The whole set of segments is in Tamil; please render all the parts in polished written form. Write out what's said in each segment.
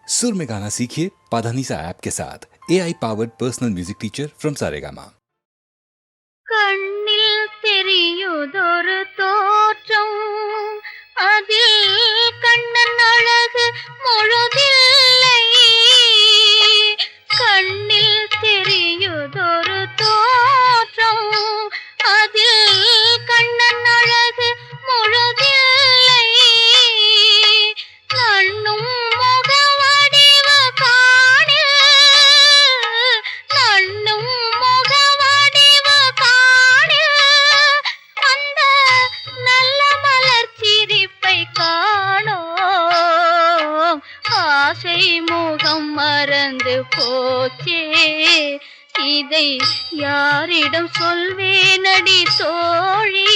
सुर में गाना सीखिए पाधानीसा ऐप के साथ। AI powered personal music teacher from Saregama. கண்ணில் தெரியுதொரு தோற்றம், அதில் கண்ணன் அழகு முழுதில்லை. கண்ணில் தெரியுதொரு தோற்றம், அதில் கண்ணன் அழகு முழுதில்லை. நண்ணும் முகவடிவ காணில், நண்ணும் முகவடிவ காணில், அந்த நல்ல மலர் சிரிப்பை காணோம். ஆசை முகம் மறந்து போச்சே, இதை யாரிடம் சொல்வேனடி தோழி.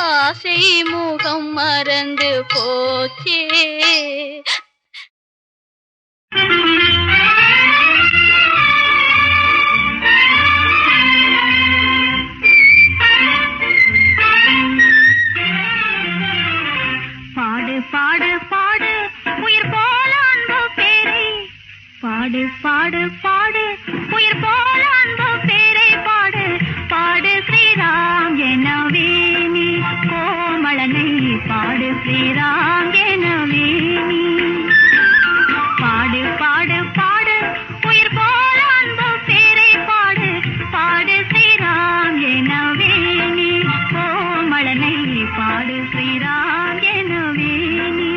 ஆசை முகம் மறந்து போச்சே. பாடு பாடு பாடு உயிர் போல அன்பு பேரை, பாடு பாடு பாடு உயிர் போல அன்பு பேரை, பாடு பாடு ஸ்ரீராம் எனவே நீ கோமளனை, பாடு ஸ்ரீராம் எனவே நீ. பாடு பாடு பாடு உயிர் போல அன்பு பேரை, பாடு பாடு ஸ்ரீராம் எனவே நீ கோமளனை, பாடு ஸ்ரீராம் எனவே நீ.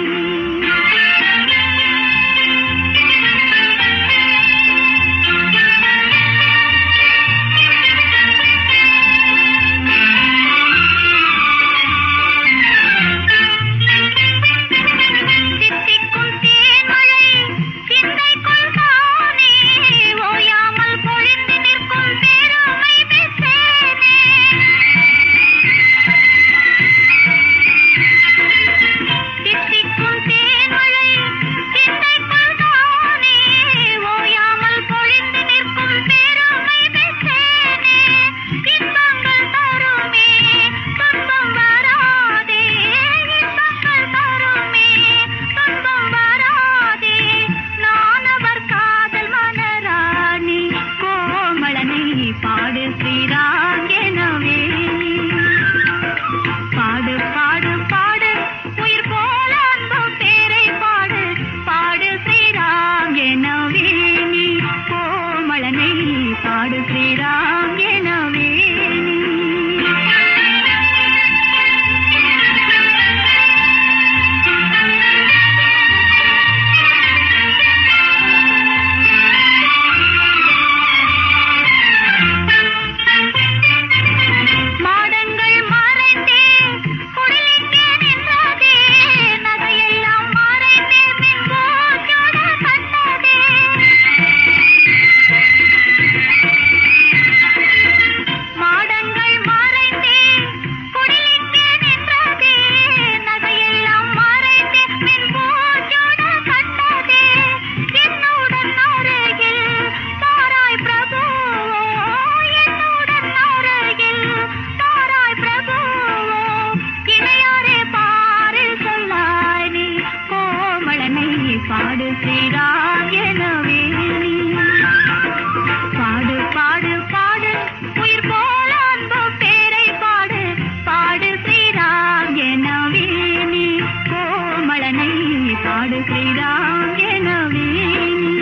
தித்திக்கும் தேன்மழை சிந்தைக்குள் தானே, ஓயாமல் பொழிந்து நிற்கும் பெருமை பெற்றேனே. தித்திக்கும் தேன்மழை சிந்தைக்குள் தானே, ஓயாமல் பொழிந்து நிற்கும் பெருமை பெற்றேனே. இன்பங்கள் தருமே துன்பம் வராதே, இன்பங்கள் தருமே துன்பம் வராதே. நான் அவர் காதல் மனராணி கோமளனை, பாடு ஸ்ரீராம் எனவே நீ. பாடு பாடு பாடு உயிர் போல அன்பு பேரை, பாடு பாடு ஸ்ரீராம் எனவே நீ கோமளனை, பாடு ஸ்ரீராம் எனவே நீ. மாடங்கள் மறைந்தே குடிலிங்கே நின்றதே, நகையெல்லாம் மறைந்தே பின் போச்சோட கண்டதே. மாடங்கள் மறைந்தே குடிலிங்கே நின்றதே, நகையெல்லாம் மறைந்தே பின் போச்சோட கண்டதே. என்னுடன் அருகில் தாராய் பிரபு, என்னுடன் அருகில் தாராய் பிரபு. இணையாரே பாரில் சொல்லாய் நீ கோமளனை, பாடு ஸ்ரீராம் எனவே நீ. பாடு பாடு பாடு உயிர் போல அன்பு பேரை, பாடு பாடு ஸ்ரீராம் எனவே நீ கோமளனை, பாடு ஸ்ரீராம் எனவே நீ.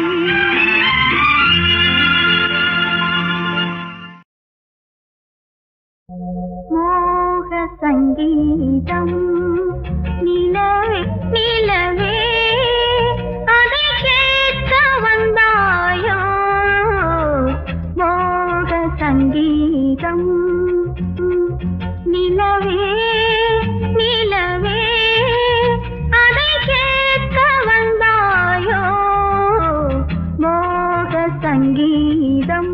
மோக சங்கீதம் நிலவே நிலவே, அதை கேட்க வந்தாயோ. மோக சங்கீதம் நிலவே நிலவே, அதை கேட்க வந்தாயோ. மோக சங்கீதம்.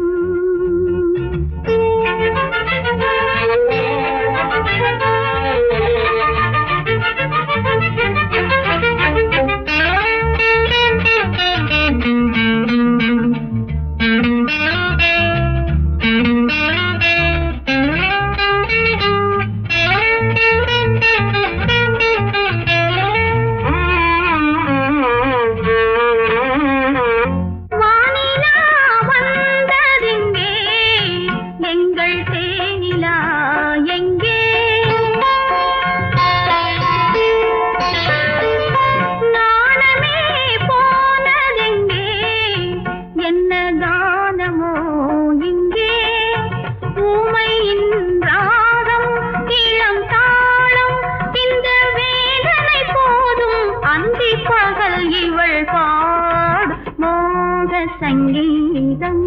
பகல் இவள் பாடு மோக சங்கீதம்.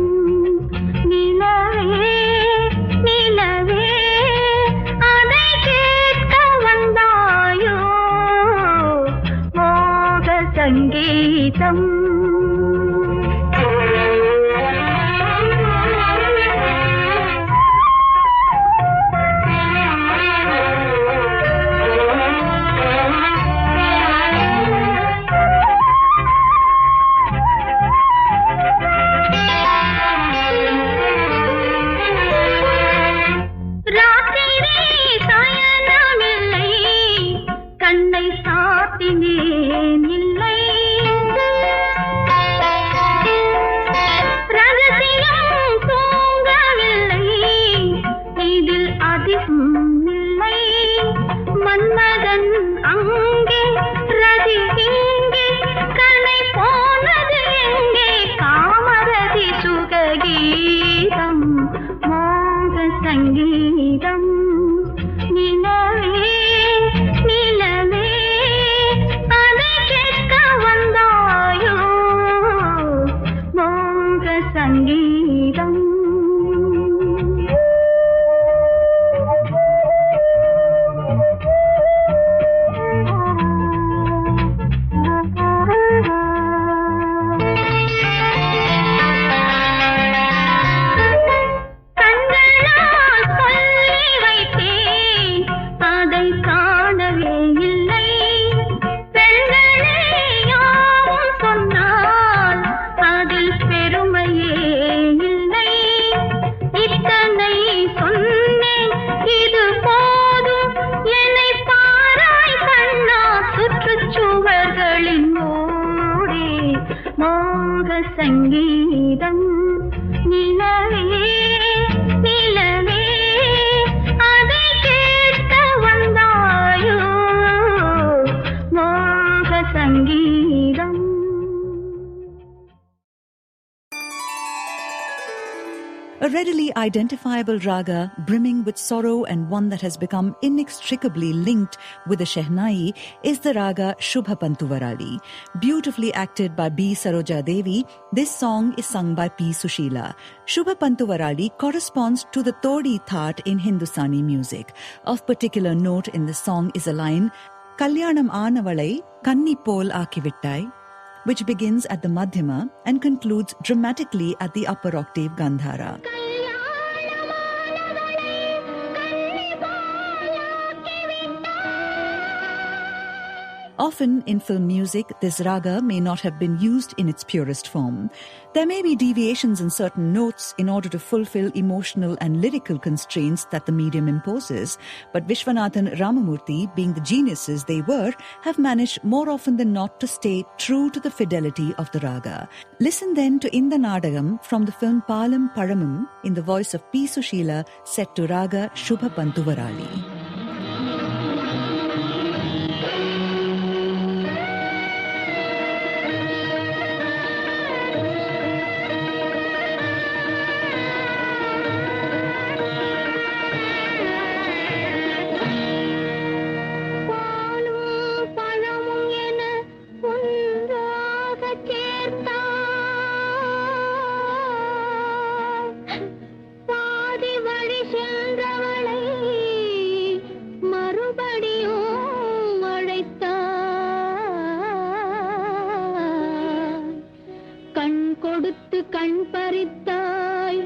நிலவே நிலவே அதை கேட்க வந்தாயோ மோக சங்கீதம். சங்கீதம். நிலவே நிலவே அதை கேட்க வந்தாயோ மோக சங்கீதம். A readily identifiable raga brimming with sorrow and one that has become inextricably linked with the Shehnai is the raga Shubha Pantuvarali. Beautifully acted by B. Saroja Devi, this song is sung by P. Sushila. Shubha Pantuvarali corresponds to the Todi Thaat in Hindustani music. Of particular note in the song is a line, Kalyanam Aanavalai Kanni Pol Aakivittai, which begins at the Madhyama and concludes dramatically at the upper octave Gandhara. Often in film music, this raga may not have been used in its purest form. There may be deviations in certain notes in order to fulfill emotional and lyrical constraints that the medium imposes, but Vishwanathan Ramamurthy, being the geniuses they were, have managed more often than not to stay true to the fidelity of the raga. Listen then to Inda Nadagam from the film Palam Paramam in the voice of P. Sushila, set to raga Shubha Pantuvarali. கண் பறித்தாய்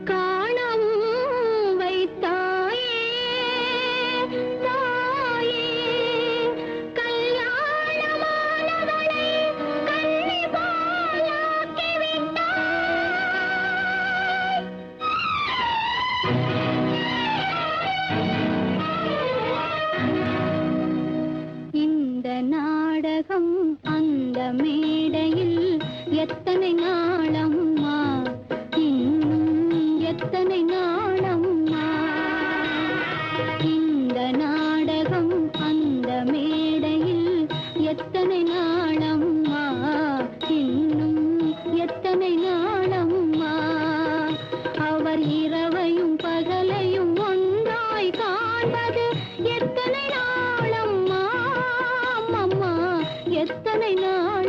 காணவும் வைத்தாயே தாயே கல்யாணமானவளை கண்ணி போலாக்கி விட்டாய். இந்த நாடகம் அந்த மேடையில் எத்தனை நாளம்மா, இன்னும் எத்தனை நாளம்மா. இந்த நாடகம் அந்த மேடையில் எத்தனை நாளம்மா, இன்னும் எத்தனை நாளம்மா. அவர் இரவையும் பகலையும் ஒன்றாய் காண்பது எத்தனை நாளம்மா, அம்மா எத்தனை நாள்.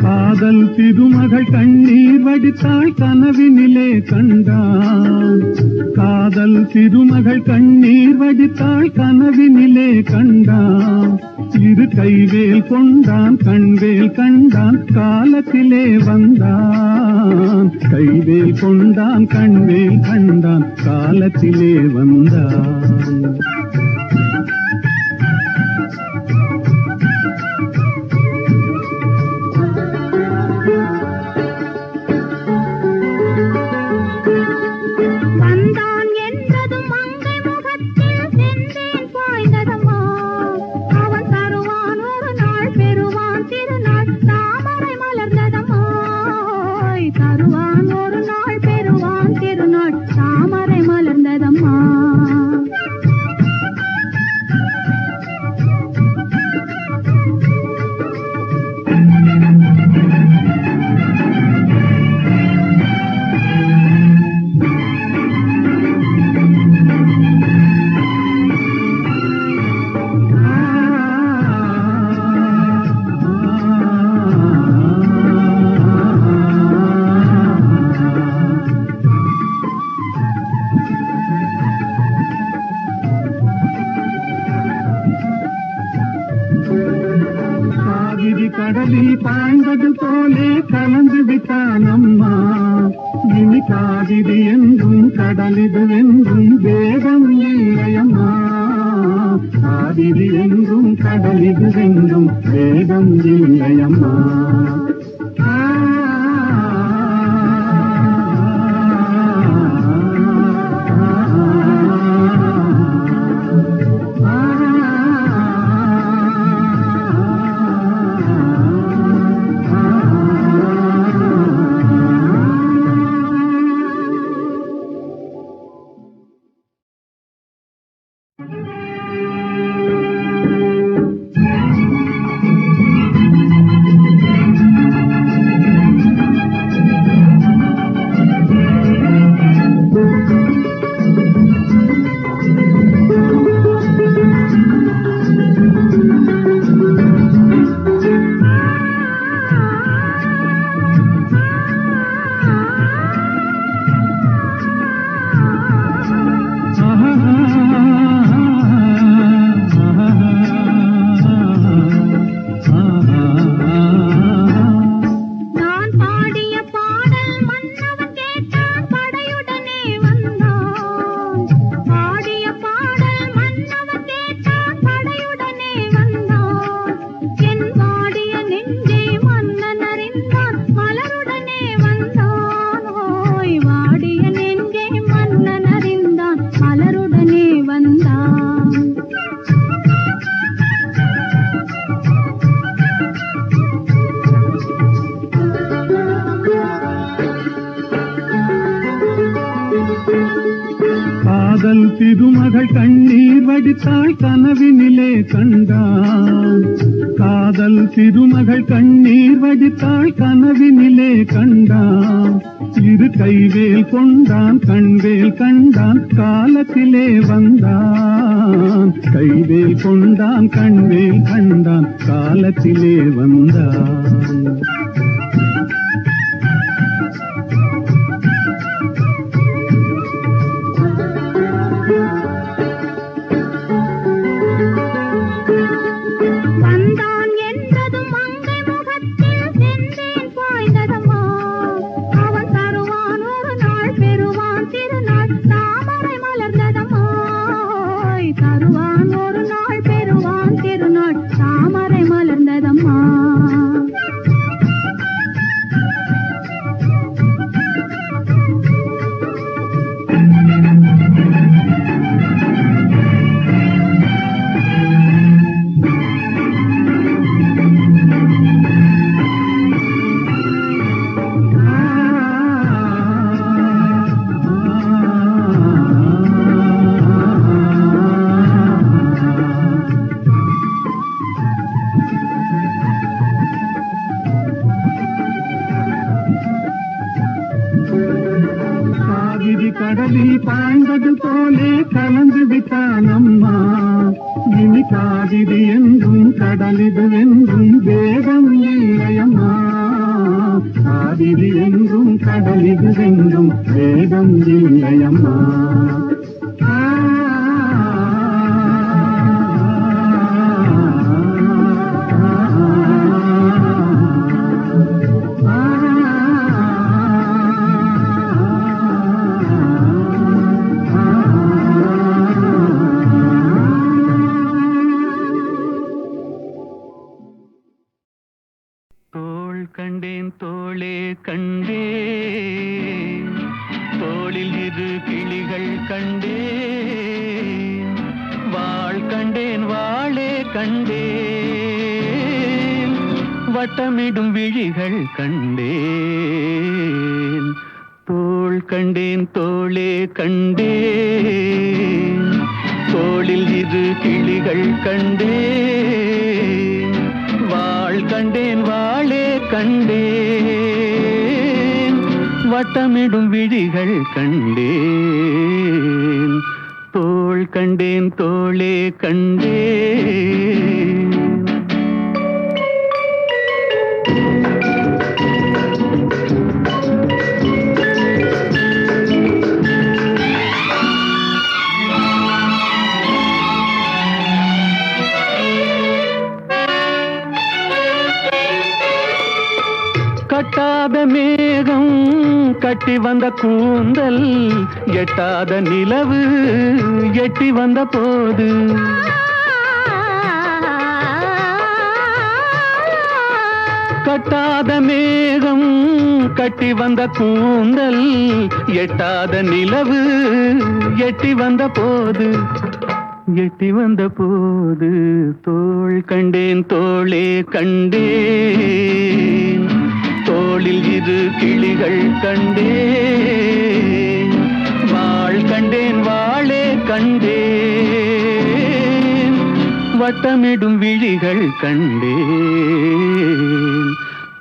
காதல் திருமகள் கண்ணீர் வடித்தாள் கனவினிலே கண்டான். காதல் திருமகள் கண்ணீர் வடித்தாள் கனவினிலே கண்டான். இரு கைவேல் கொண்டான் கண்வேல் கண்டான் காலத்திலே வந்தான். கைவேல் கொண்டான் கண்வேல் கண்டான் காலத்திலே வந்தான். கடலில் பாய்ந்தது போலே கலந்து விட்டானம்மா. இனி காவிரி என்றும் கடலிது என்றும் வேதம் இல்லையம்மா. காவிரி என்றும் கடலிது என்றும் வேதம் இல்லையம்மா. காதல் திருமகள் கண்ணீர் வடித்தாள் கனவினிலே கண்டான். காதல் திருமகள் கண்ணீர் வடித்தாள் கனவினிலே கண்டான். இரு கைவேல் கொண்டான் கண்வேல் கண்டான் காலத்திலே வந்தான். கைவேல் கொண்டான் கண்வேல் கண்டான் காலத்திலே வந்தான். கடலில் பாய்ந்தது போலே கலந்து விட்டானம்மா. இனி காவிரி என்றும் கடலிது என்றும் வேதம் இல்லையம்மா. காவிரி என்றும் கடலிது என்றும் வேதம் இல்லையம்மா. தோள் கண்டேன் தோளே கண்டேன், தோளில் இரு கிளிகள் கண்டேன், வாள் கண்டேன் வாளே கண்டேன், வட்டமிடும் விழிகள் கண்டேன். தோள் கண்டேன் தோளே கண்டேன், தோளில் இரு கிளிகள் கண்டேன், வாள் கண்டேன் வாளே கண்டேன், வட்டமிடும் விழிகள் கண்டேன். தோள் கண்டேன் தோளே கண்டேன். கட்டாத மேகம் கட்டி வந்த கூந்தல், எட்டாத நிலவு எட்டி வந்த போது, கட்டாத மேகம் கட்டி வந்த கூந்தல், எட்டாத நிலவு எட்டி வந்த போது, எட்டி வந்த போது, தோள் கண்டேன் தோளே கண்டேன், தோளில் இரு கிளிகள் கண்டேன், வாள் கண்டேன் வாளே கண்டேன், வட்டமிடும் விழிகள் கண்டேன்.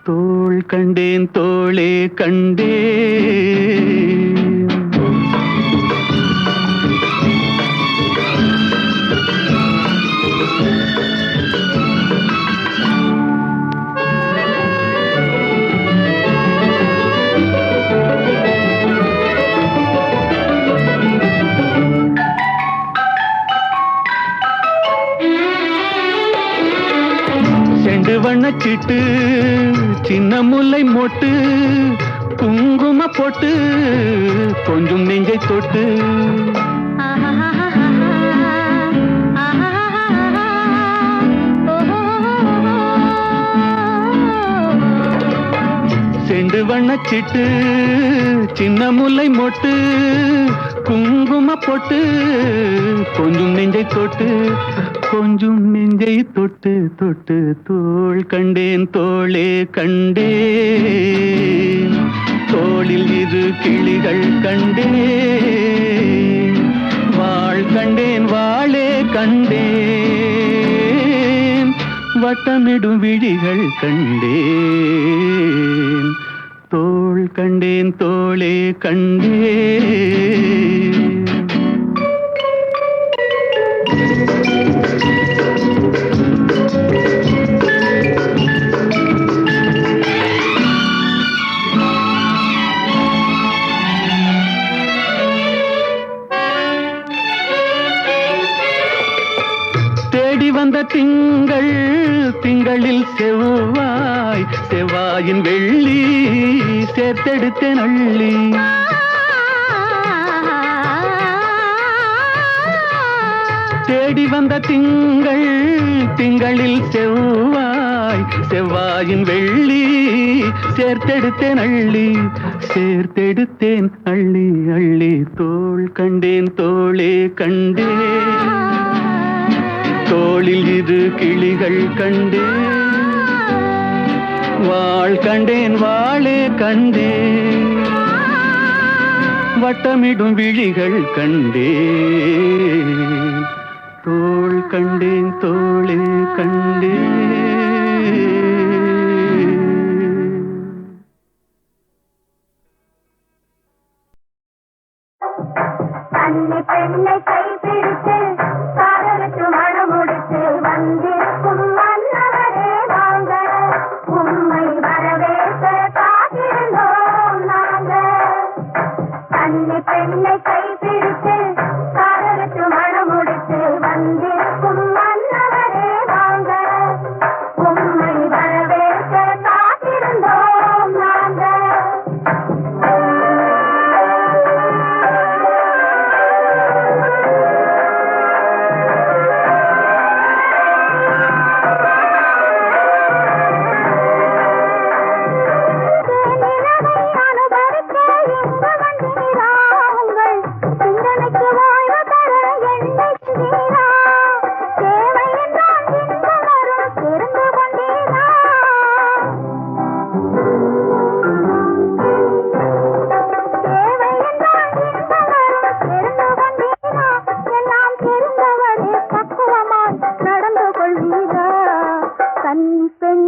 தோள் கண்டேன் தோளே கண்டேன். வண்ணச்சிட்டு சின்ன முல்லை மொட்டு, குங்கும பொட்டு கொஞ்சம் நெஞ்சை தொட்டு, செண்டு வண்ணச்சிட்டு சின்ன முல்லை மொட்டு, குங்கும பொட்டு கொஞ்சம் நெஞ்சை தொட்டு, கொஞ்சம் நெஞ்சை தொட்டு தொட்டு, தோள் கண்டேன் தோளே கண்டேன், தோளில் இரு கிளிகள் கண்டேன், வாள் கண்டேன் வாளே கண்டேன், வட்டமிடும் விழிகள் கண்டேன். தோள் கண்டேன் தோளே கண்டேன். தேடி வந்த திங்கள், திங்களில் செவ்வாய், செவ்வாயின் வெள்ளி சேர்த்தெடுத்தேன் அள்ளி, தேடி வந்த திங்கள், திங்களில் செவ்வாய், செவ்வாயின் வெள்ளி சேர்த்தெடுத்தேன் அள்ளி, சேர்த்தெடுத்தேன் அள்ளி அள்ளி. தோள் கண்டேன் தோளே கண்டேன், தோளில் இரு கிளிகள் கண்டேன், வாள் கண்டேன் வாளே கண்டேன், வட்டமிடும் விழிகள் கண்டேன். தோள் கண்டேன் தோளே கண்டேன். பெண்ணை கை பிடித்து காதலுக்கு மனமுடி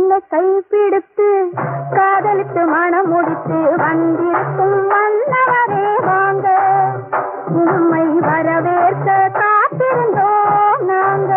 பெண்ணை கைப்பிடித்து காதலித்து மனம் முடித்து வந்திருக்கும் வந்தவரே வாங்க, உம்மை வரவேற்க காத்திருந்தோம் நாங்க.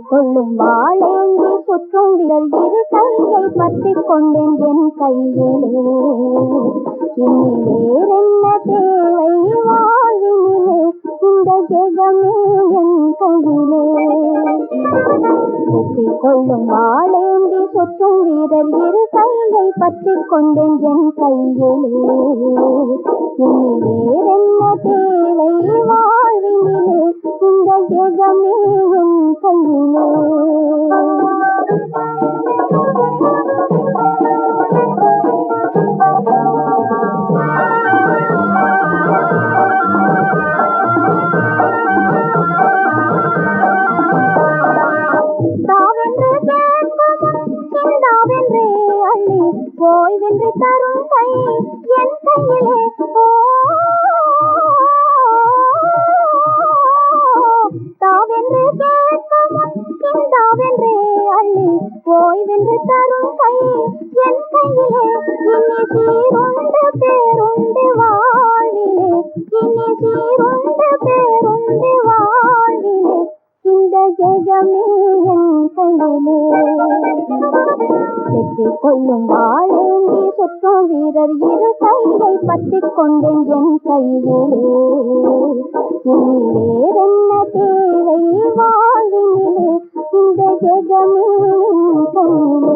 கொள்ளும் வாழேந்தி சுற்றும் விரல் இரு கையை பற்றிக் கொண்டேன் என் கையிலே. இனி வேறென்ன தேவை வாழ்வினிலே, இந்த ஜெகமே என் கையிலே. வெற்றி கொள்ளும் வாழேந்தி சுற்றும் வீரர் இரு கையை பற்றிக் கொண்டேன் என் கையிலே. இனி வேறென்ன தேவை வாழ்வினிலே, இந்த ஜெகமே என் கையிலே. தாவென்று கேட்கும் சிந்தாவென்றே அள்ளி ஓய்வென்று தரும் கை என் கையிலே. தாவென்று கேட்கும் சிந்தாவென்றே அள்ளி ஓய்வென்று தரும் கை என் கையிலே. இனி சீருண்டு பேருண்டு வாழ்விலே, இனி சீருண்டு பேருண்டு வாழ்விலே, இந்த ஜெகமே என் கையிலே. வெற்றி கொள்ளும் வாழேந்தி சுற்றும் வீரர் இரு கையை பற்றிக் கொண்டேன் என் கையிலே. இனி வேறென்ன தேவை வாழ்வினிலே, இந்த ஜெகமே என் கையிலே.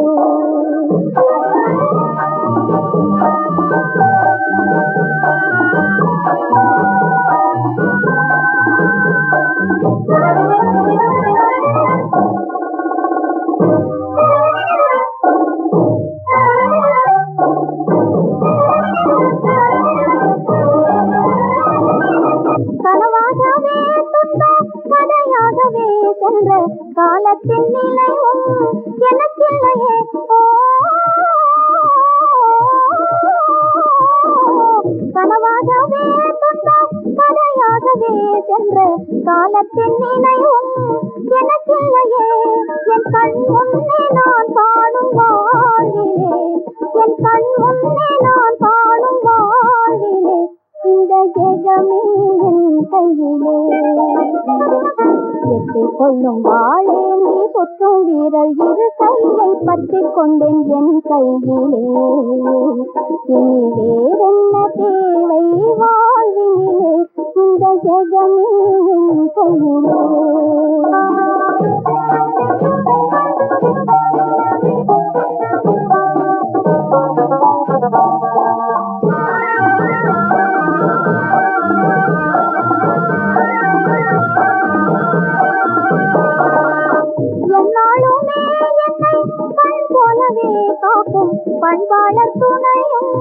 கனவாகவே துன்பம் கதையாகவே சென்ற காலத்தின் நிலையும் எனக்கில்லையே. கனவாகவே துன்பம் கதையாகவே சென்ற காலத்தின் நிலையும் எனக்கில்லையே. கொள்ளும் வாழேந்தி சுற்றும் வீரர் இரு கையை பற்றிக் கொண்டேன் என் கையிலே. இனி வேறென்ன தேவை வாழ்வினிலே, இந்த ஜெகமே என் கையிலே. என்னாலுமே என்னை கண் போலவே காக்கும் பண்பாளர் துணையும்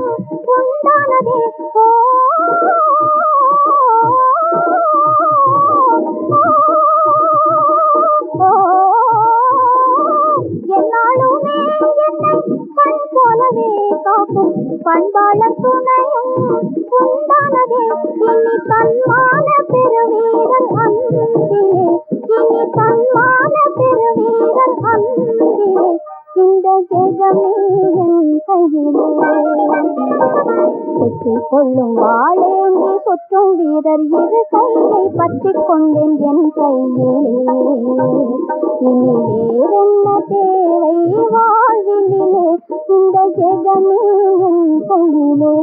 உண்டானதே. என்னாலுமே என்னை கண் போலவே காக்கும் பண்பாளர் துணையும் உண்டானதே. இனி தன்மான பெருவீரன் அன்பிலே, இனி தன்மான பெருவீரன் அன்பிலே, இந்த ஜெகமே என் கையிலே. வெற்றி கொள்ளும் வாழேந்தி சுற்றும் வீரர் இரு கையை பற்றிக் கொண்டேன் என் கையிலே. இனி வேறென்ன தேவை வாழ்வினிலே, இந்த ஜெகமே என் கையிலே.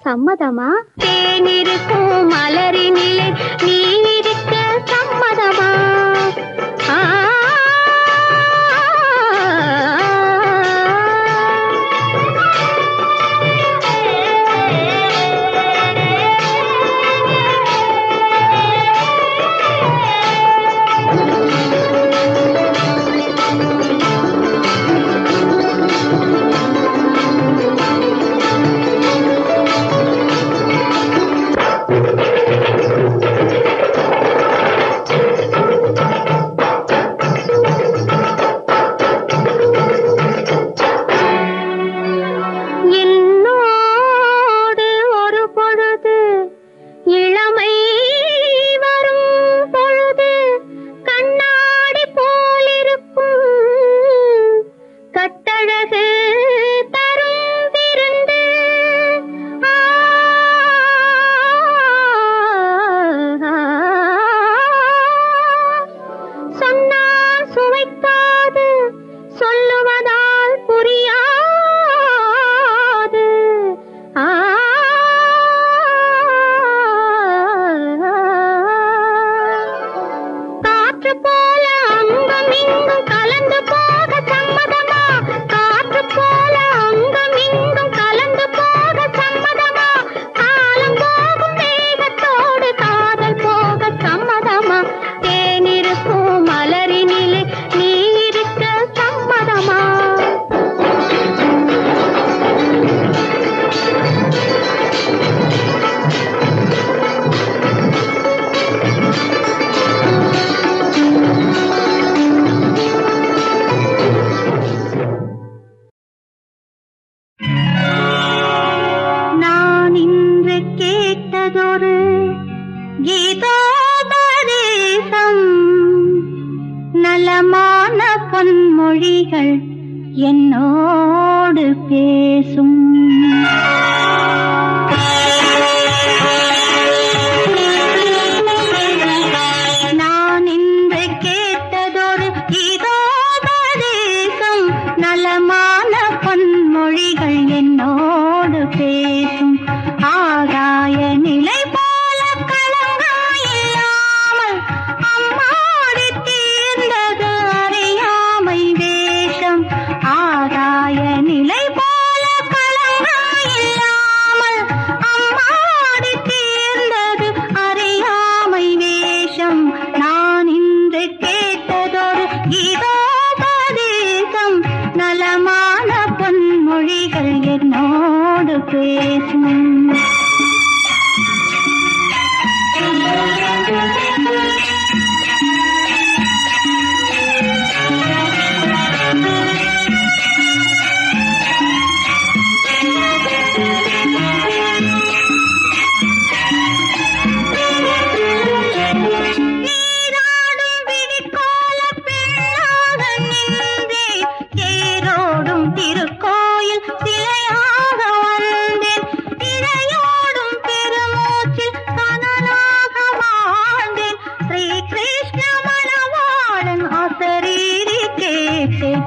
சம்மதமா? தேனிருக்கும் மலரினிலே நீ இருக்க சம்மதமா? பொன்மொழிகள் என்னோடு பேசும். நான் இன்று கேட்டதொரு இதோபதேசம், நலமான பொன்மொழிகள் என்னோடு பேசும். ஆகாய நிலை போல களங்காயில்லாமல் அம்மாடி தீர்ந்தது அறியாமை வேஷம். ஆகாய நிலை போல களங்காயில்லாமல் அம்மாடி தீர்ந்தது அறியாமை வேஷம். நான் இன்று கேட்டதொரு இதோபதேசம், நலமான பொன்மொழிகள் என்னோடு பேசும். நீராடும் விழிக்கோல பெண்ணாக நின்றே, தேரோடும் திருக்கோயில் சிலையாக வந்தேன். இறையோடும் பெருமூச்சில் கனலாக வாழ்ந்தேன். ஸ்ரீ கிருஷ்ண மணவாளன் அசரீரி கேட்டேன்.